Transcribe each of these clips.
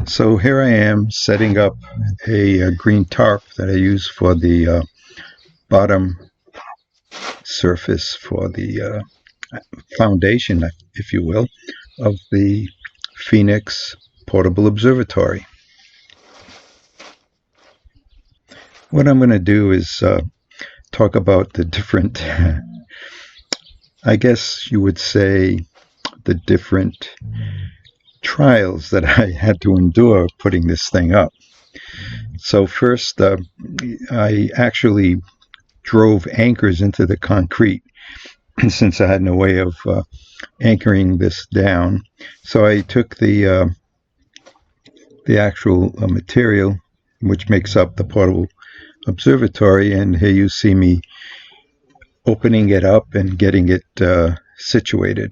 So here I am setting up a green tarp that I use for the bottom surface for the foundation, if you will, of the Phoenix Portable Observatory. What I'm going to do is talk about the different, I guess you would say, the different trials that I had to endure putting this thing up. So first, I actually drove anchors into the concrete since I had no way of anchoring this down. So I took the actual material which makes up the portable observatory, and here you see me opening it up and getting it situated.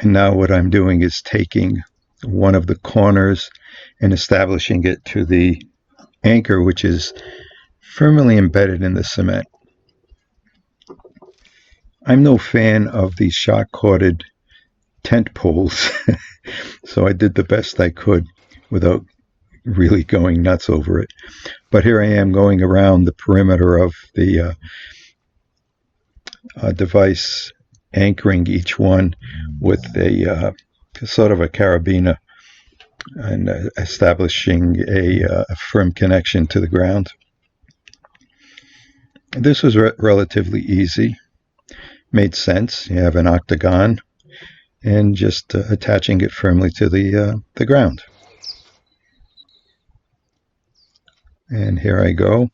And now what I'm doing is taking one of the corners and establishing it to the anchor, which is firmly embedded in the cement. I'm no fan of these shock-corded tent poles, so I did the best I could without really going nuts over it. But here I am going around the perimeter of the device, anchoring each one with a sort of a carabiner and establishing a firm connection to the ground. This was relatively easy. Made sense. You have an octagon and just attaching it firmly to the ground. And here I go,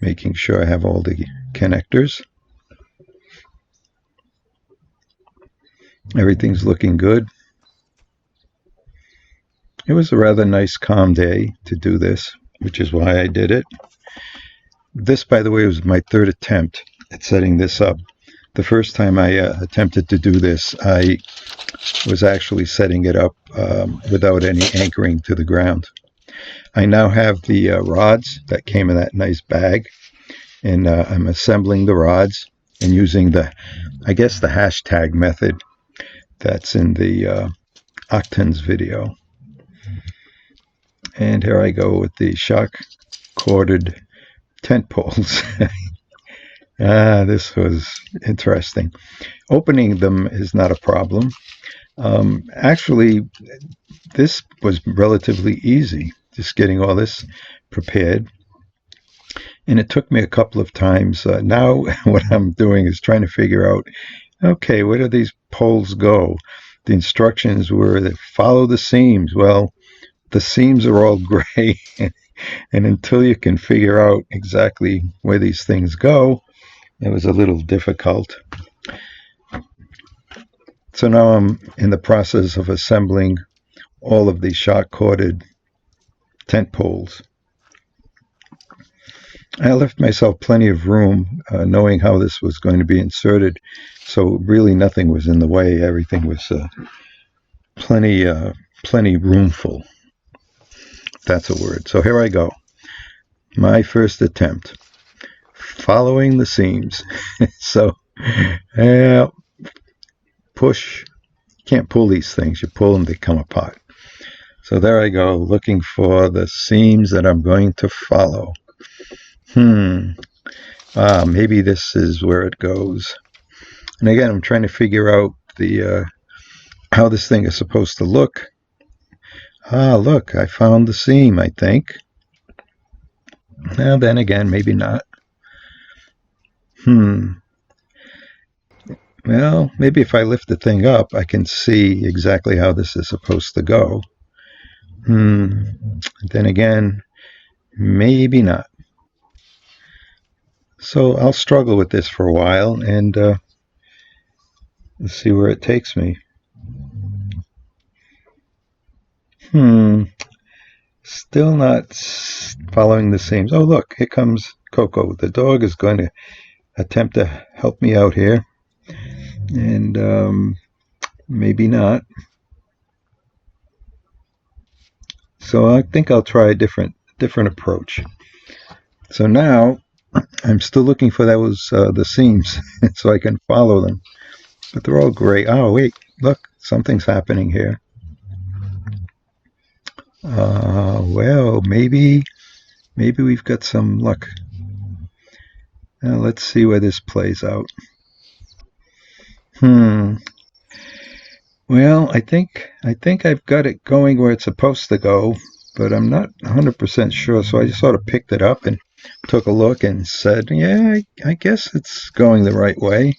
making sure I have all the connectors. Everything's looking good. It was a rather nice, calm day to do this, which is why I did it. This, by the way, was my third attempt at setting this up. The first time I attempted to do this, I was actually setting it up without any anchoring to the ground. I now have the rods that came in that nice bag, and I'm assembling the rods and using I guess the hashtag method that's in the Octans video. And here I go with the shock-corded tent poles. This was interesting. Opening them is not a problem. Actually, this was relatively easy, just getting all this prepared. And it took me a couple of times. Now what I'm doing is trying to figure out, okay, where do these poles go? The instructions were that follow the seams. Well, the seams are all gray, and until you can figure out exactly where these things go, it was a little difficult. So now I'm in the process of assembling all of these shock-corded tent poles. I left myself plenty of room, knowing how this was going to be inserted, so really nothing was in the way. Everything was plenty roomful. That's a word. So here I go. My first attempt. Following the seams. So, push. Can't pull these things. You pull them, they come apart. So there I go, looking for the seams that I'm going to follow. Maybe this is where it goes. And again, I'm trying to figure out the how this thing is supposed to look. Look, I found the seam, I think. Now then again, maybe not. Well, maybe if I lift the thing up, I can see exactly how this is supposed to go. Then again, maybe not. So I'll struggle with this for a while and see where it takes me. Still not following the seams. Oh, look, here comes Coco. The dog is going to attempt to help me out here. And maybe not. So I think I'll try a different approach. So now I'm still looking for those the seams so I can follow them. but they're all gray. Oh, wait, look, something's happening here. Well, maybe we've got some luck. Now let's see where this plays out. Well, I think I've got it going where it's supposed to go, but I'm not 100% sure. So I just sort of picked it up and took a look and said, yeah, I guess it's going the right way.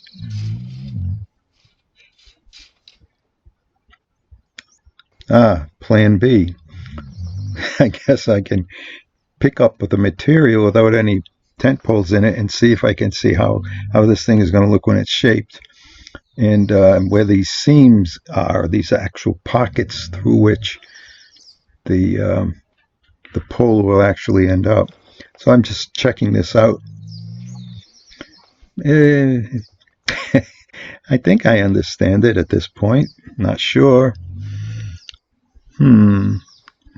Plan B. I guess I can pick up the material without any tent poles in it and see if I can see how this thing is going to look when it's shaped. And where these seams are, these actual pockets through which the pole will actually end up. So I'm just checking this out. I think I understand it at this point. Not sure. Well,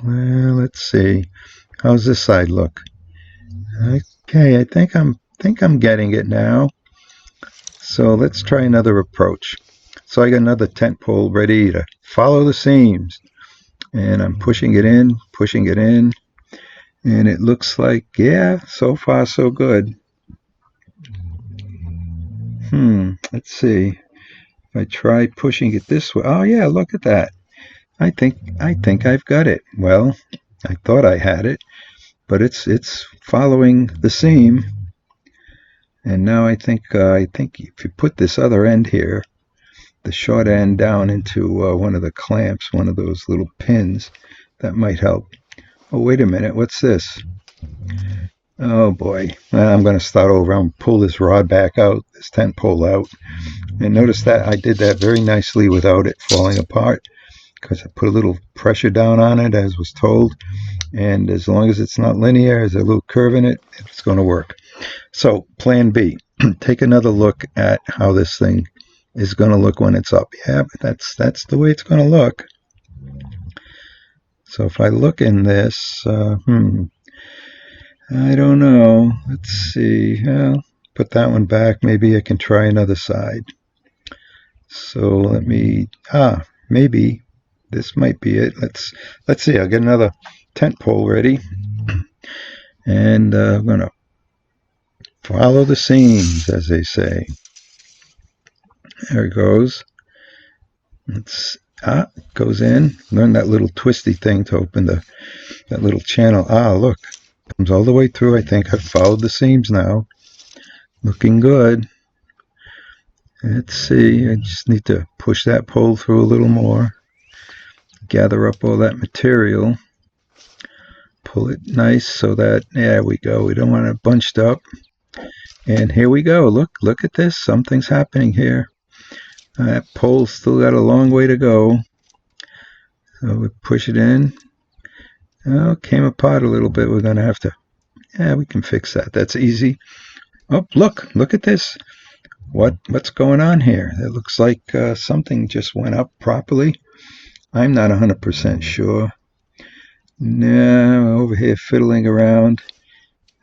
let's see. How's this side look? Okay, I think I'm getting it now. So let's try another approach. So I got another tent pole ready to follow the seams. And I'm pushing it in, and it looks like, yeah, so far so good. Let's see. If I try pushing it this way, oh yeah, look at that. I think I've got it. Well, I thought I had it, but it's following the seam. And now I think if you put this other end here, the short end down into one of the clamps, one of those little pins, that might help. Oh, wait a minute, what's this? Oh boy, I'm going to start over. I'm going to pull this rod back out, this tent pole out. And notice that I did that very nicely without it falling apart, because I put a little pressure down on it as was told. And as long as it's not linear, there's a little curve in it, it's going to work. So plan B, take another look at how this thing is going to look when it's up. Yeah, but that's the way it's going to look. So if I look in this, I don't know. Let's see. Well, put that one back. Maybe I can try another side. So let me, maybe this might be it. Let's see. I'll get another tent pole ready. And I'm going to follow the seams, as they say. There it goes. Goes in. Learn that little twisty thing to open that little channel. Look. Comes all the way through. I think I've followed the seams now. Looking good. Let's see. I just need to push that pole through a little more. Gather up all that material. Pull it nice so that, there we go. We don't want it bunched up. And here we go. Look at this. Something's happening here. That pole's still got a long way to go. So we push it in. Oh, it came apart a little bit. We're going to have to, we can fix that. That's easy. Oh, look at this. What's going on here? It looks like something just went up properly. I'm not 100% sure. No, over here fiddling around.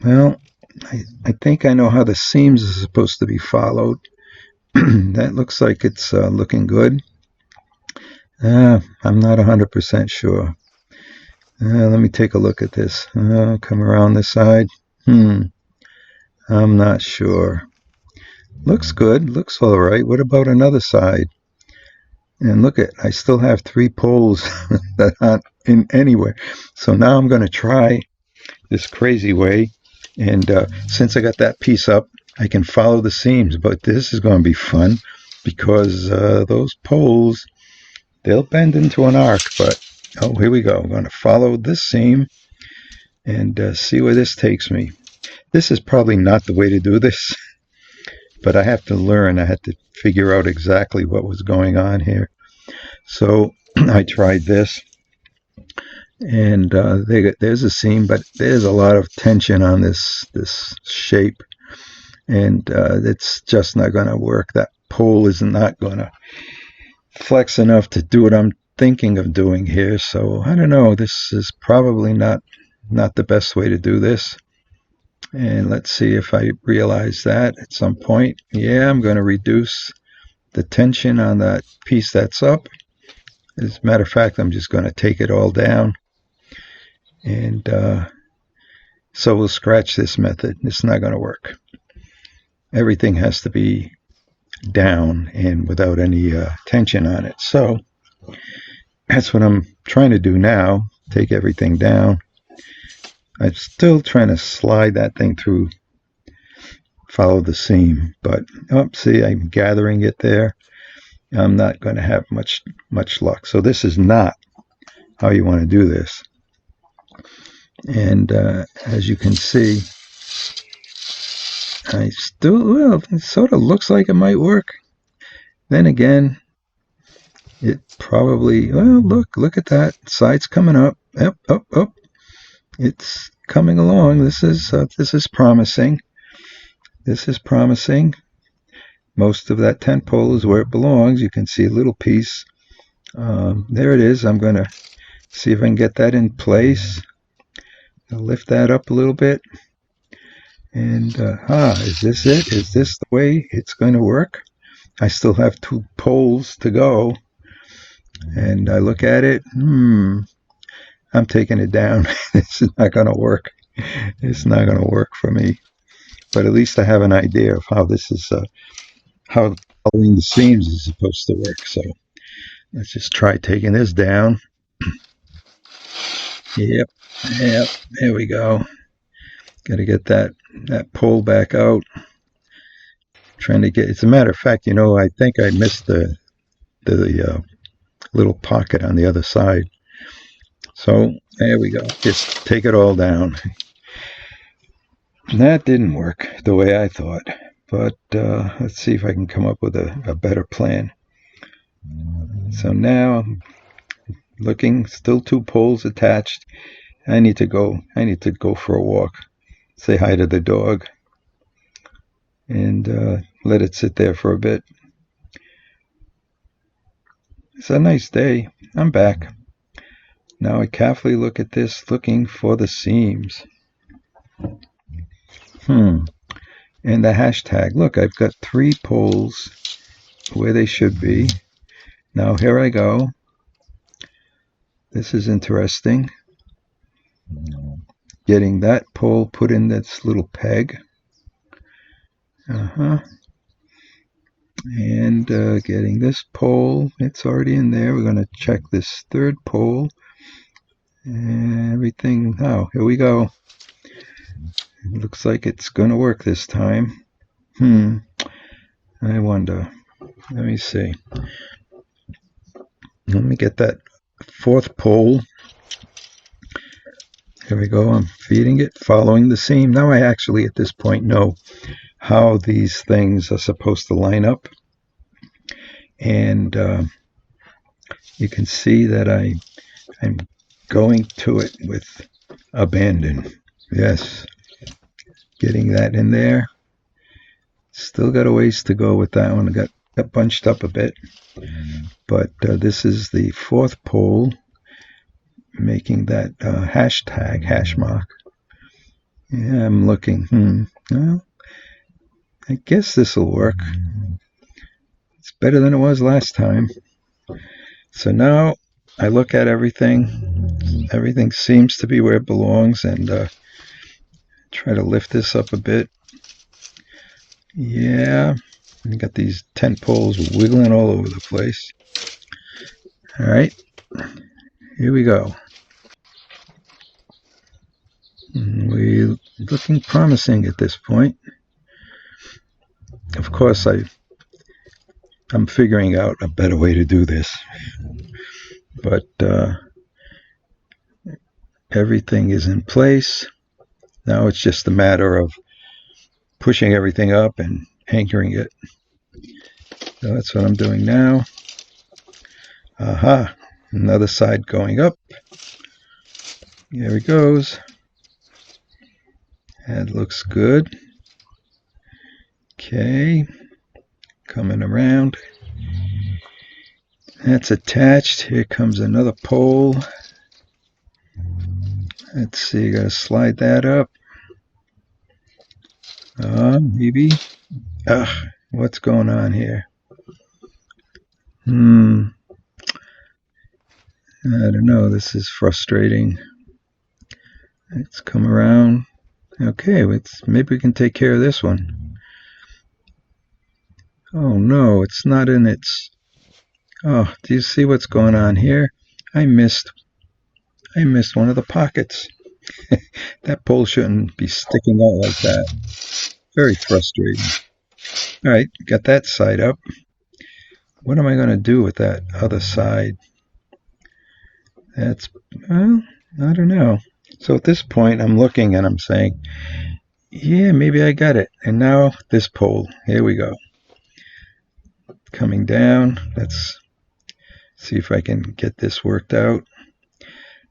Well, I think I know how the seams are supposed to be followed. That looks like it's looking good. I'm not 100% sure. Let me take a look at this. Come around this side. I'm not sure. Looks good. Looks all right. What about another side? And look I still have 3 poles that aren't in anywhere. So now I'm going to try this crazy way. And since I got that piece up, I can follow the seams. But this is going to be fun because those poles, they'll bend into an arc. But oh, here we go. I'm going to follow this seam and see where this takes me. This is probably not the way to do this, but I have to learn. I had to figure out exactly what was going on here. So I tried this, and there's a seam, but there's a lot of tension on this shape, and it's just not going to work. That pole is not going to flex enough to do what I'm thinking of doing here. So I don't know. This is probably not the best way to do this. And let's see if I realize that at some point. Yeah, I'm going to reduce the tension on that piece that's up. As a matter of fact, I'm just going to take it all down. And so we'll scratch this method. It's not going to work. Everything has to be down and without any tension on it. So that's what I'm trying to do now. Take everything down. I'm still trying to slide that thing through, follow the seam, but see, I'm gathering it there. I'm not going to have much luck. So this is not how you want to do this. And as you can see, I still, well, it sort of looks like it might work. Then again, it probably, well, look at that. Side's coming up. Yep, up. It's coming along. This is promising. This is promising. Most of that tent pole is where it belongs. You can see a little piece. There it is. I'm going to see if I can get that in place. I'll lift that up a little bit. And, is this it? Is this the way it's going to work? I still have 2 poles to go. And I look at it. I'm taking it down. This is not going to work. It's not going to work for me. But at least I have an idea of how this is, how following the seams is supposed to work. So let's just try taking this down. Yep. There we go. Got to get that pole back out. Trying to get. As a matter of fact, I think I missed the little pocket on the other side. So there we go. Just take it all down. That didn't work the way I thought. But let's see if I can come up with a better plan. So now I'm looking, still 2 poles attached. I need to go for a walk. Say hi to the dog. And let it sit there for a bit. It's a nice day. I'm back. Now I carefully look at this, looking for the seams. And the hashtag. Look, I've got 3 poles where they should be. Now here I go. This is interesting. Getting that pole put in this little peg. And getting this pole. It's already in there. We're going to check this 3rd pole. And everything. Oh, here we go. It looks like it's going to work this time. I wonder. Let me see. Let me get that 4th pole. Here we go. I'm feeding it, following the seam. Now I actually, at this point, know how these things are supposed to line up. And you can see that I'm going to it with abandon. Yes. Getting that in there. Still got a ways to go with that one. I got bunched up a bit. But this is the 4th pole, making that hashtag, hash mark. Yeah, I'm looking. Well, I guess this will work. It's better than it was last time. So now I look at everything. Everything seems to be where it belongs, and try to lift this up a bit. Yeah, I got these tent poles wiggling all over the place. All right, here we go. We're looking promising at this point. Of course, I'm figuring out a better way to do this, but everything is in place. Now it's just a matter of pushing everything up and anchoring it. So that's what I'm doing now. Another side going up. There it goes. That looks good. Okay, coming around. That's attached. Here comes another pole. Let's see, gotta slide that up. Maybe. What's going on here? I don't know. This is frustrating. Let's come around. Okay, maybe we can take care of this one. Oh no, it's not in its... Oh, do you see what's going on here? I missed one of the pockets. That pole shouldn't be sticking out like that. Very frustrating. All right, got that side up. What am I going to do with that other side? Well, I don't know. So at this point, I'm looking and I'm saying, yeah, maybe I got it. And now this pole. Here we go. Coming down. Let's see if I can get this worked out.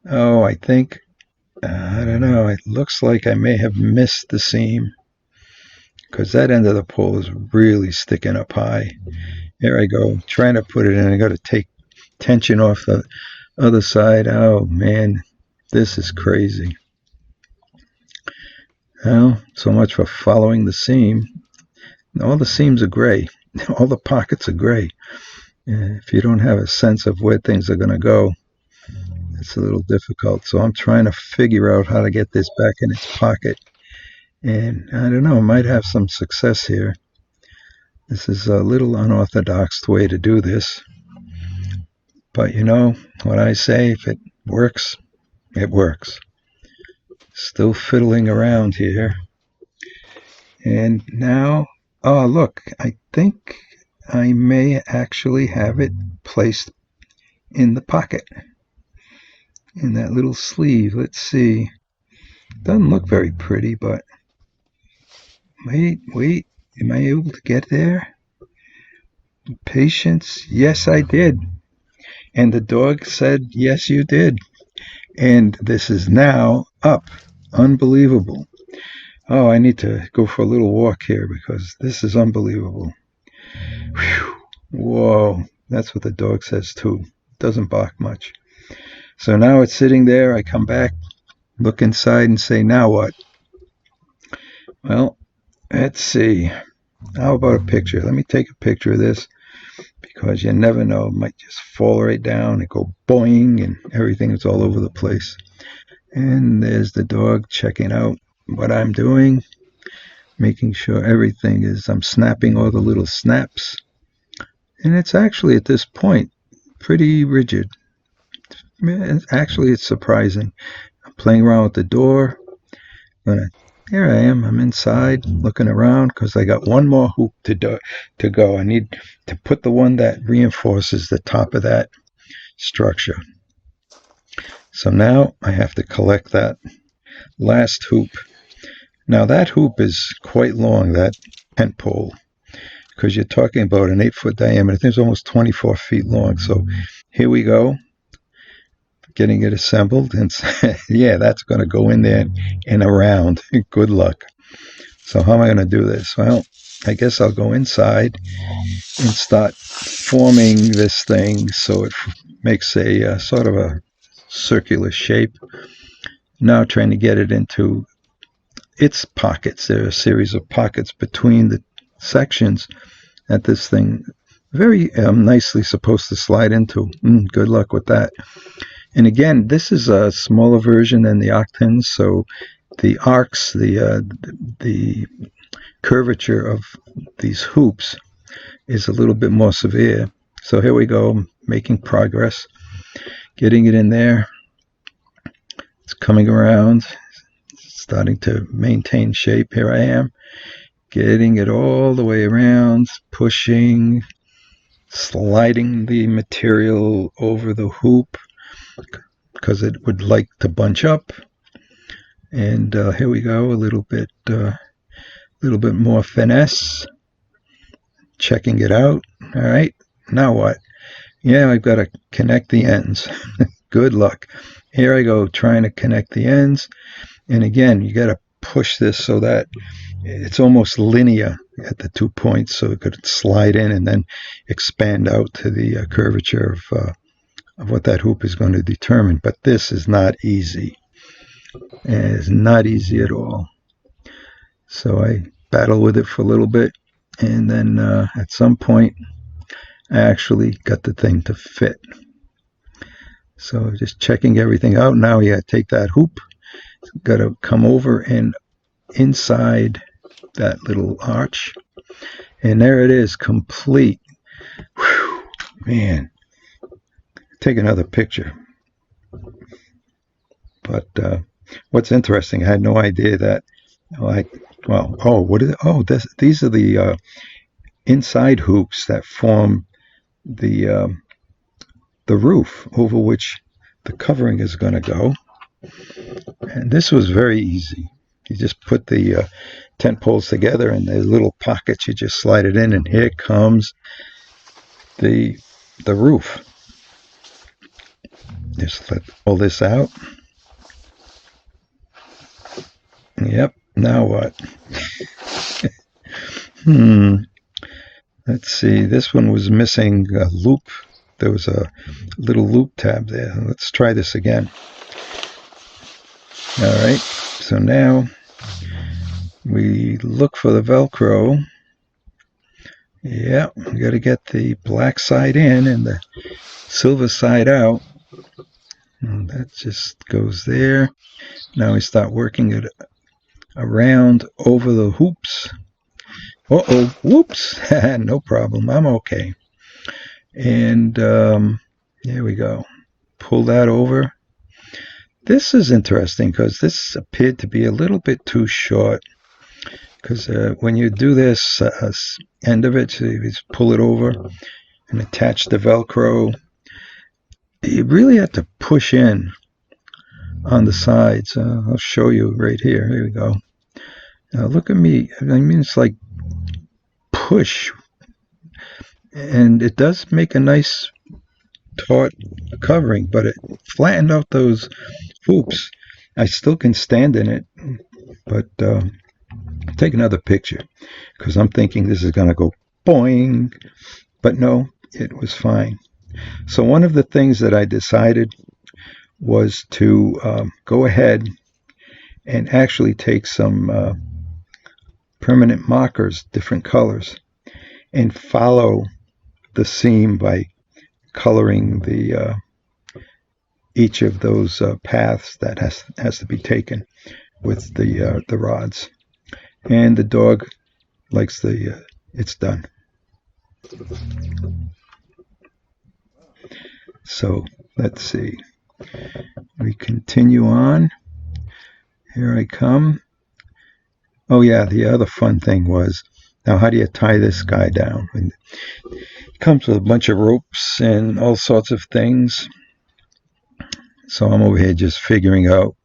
Oh, I think, I don't know. It looks like I may have missed the seam because that end of the pole is really sticking up high. Here I go, trying to put it in. I got to take tension off the other side. Oh man, this is crazy. Well, so much for following the seam. All the seams are gray. All the pockets are gray. If you don't have a sense of where things are going to go, it's a little difficult. So I'm trying to figure out how to get this back in its pocket. And I don't know, I might have some success here. This is a little unorthodox way to do this. But you know what I say, if it works, it works. Still fiddling around here. And now, oh look, I think I may actually have it placed in the pocket. In that little sleeve. Let's see. Doesn't look very pretty, but wait. Am I able to get there? Patience. Yes, I did. And the dog said, yes, you did. And this is now up. Unbelievable. Oh, I need to go for a little walk here because this is unbelievable. Whew. Whoa. That's what the dog says too. Doesn't bark much. So now it's sitting there. I come back, look inside and say, now what? Well, let's see. How about a picture? Let me take a picture of this because you never know. It might just fall right down and go boing and everything is all over the place. And there's the dog checking out what I'm doing, making sure everything is, I'm snapping all the little snaps. And it's actually at this point pretty rigid. Actually, it's surprising. I'm playing around with the door. Here I am. I'm inside looking around because I got one more hoop to go. I need to put the one that reinforces the top of that structure. So now I have to collect that last hoop. Now that hoop is quite long, that tent pole, because you're talking about an 8-foot diameter. I think it's almost 24 feet long. So here we go. Getting it assembled, and yeah, that's going to go in there and around. Good luck. So how am I going to do this? Well, I guess I'll go inside and start forming this thing so it makes a sort of a circular shape. Now trying to get it into its pockets. There are a series of pockets between the sections that this thing very nicely supposed to slide into. Good luck with that. And again, this is a smaller version than the Octans, so the arcs, the curvature of these hoops is a little bit more severe. So here we go, making progress, getting it in there. It's coming around, starting to maintain shape. Here I am, getting it all the way around, pushing, sliding the material over the hoop, because it would like to bunch up. And here we go, a little bit more finesse, checking it out. All right, now what? Yeah, I've got to connect the ends. Good luck. Here I go, trying to connect the ends. And again, you got to push this so that it's almost linear at the 2 points, so it could slide in and then expand out to the curvature of what that hoop is going to determine. But this is not easy. It's not easy at all. So I battle with it for a little bit, and then at some point I actually got the thing to fit. So just checking everything out. Now you got to take that hoop, got to come over and inside that little arch, and there it is, complete. Whew, man, take another picture. But what's interesting, I had no idea that, like, well, oh, what is it? Oh, these are the inside hoops that form the roof over which the covering is going to go. And this was very easy. You just put the tent poles together, and there's little pockets. You just slide it in, and here comes the roof. Just let all this out. Yep. Now what? Let's see. This one was missing a loop. There was a little loop tab there. Let's try this again. All right. So now we look for the Velcro. Yeah, we got to get the black side in and the silver side out. And that just goes there. Now we start working it around over the hoops. Uh-oh, whoops. No problem. I'm okay. And there we go. Pull that over. This is interesting because this appeared to be a little bit too short. Because when you do this end of it, so you just pull it over and attach the Velcro, you really have to push in on the sides. I'll show you right here. Here we go. Now look at me. I mean, it's like push. And it does make a nice taut covering, but it flattened out those hoops. I still can stand in it, but take another picture because I'm thinking this is going to go boing, but no, it was fine. So one of the things that I decided was to go ahead and actually take some permanent markers, different colors, and follow the seam by coloring the each of those paths that has to be taken with the rods. And the dog likes the it's done. So let's see. We continue on. Here I come. Oh yeah, the other fun thing was, now how do you tie this guy down? And it comes with a bunch of ropes and all sorts of things. So I'm over here just figuring out,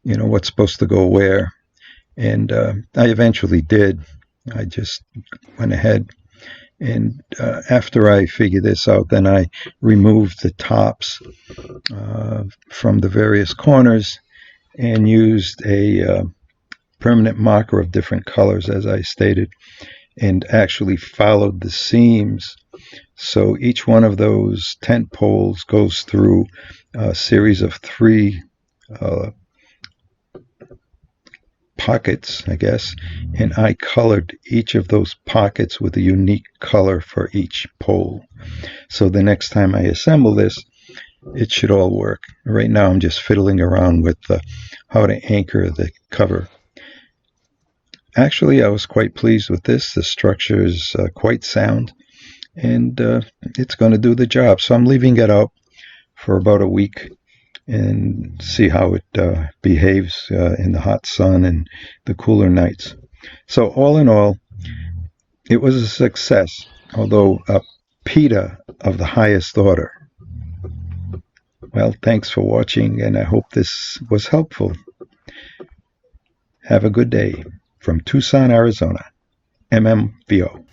what's supposed to go where. And I eventually did. I just went ahead. And after I figured this out, then I removed the tops from the various corners and used a permanent marker of different colors, as I stated, and actually followed the seams. So each one of those tent poles goes through a series of 3 pockets, I guess, and I colored each of those pockets with a unique color for each pole. So the next time I assemble this, it should all work. Right now I'm just fiddling around with how to anchor the cover. Actually, I was quite pleased with this. The structure is quite sound, and it's going to do the job. So I'm leaving it out for about a week and see how it behaves in the hot sun and the cooler nights. So all in all, it was a success, although a PITA of the highest order. Well, thanks for watching, and I hope this was helpful. Have a good day from Tucson, Arizona. MMVO.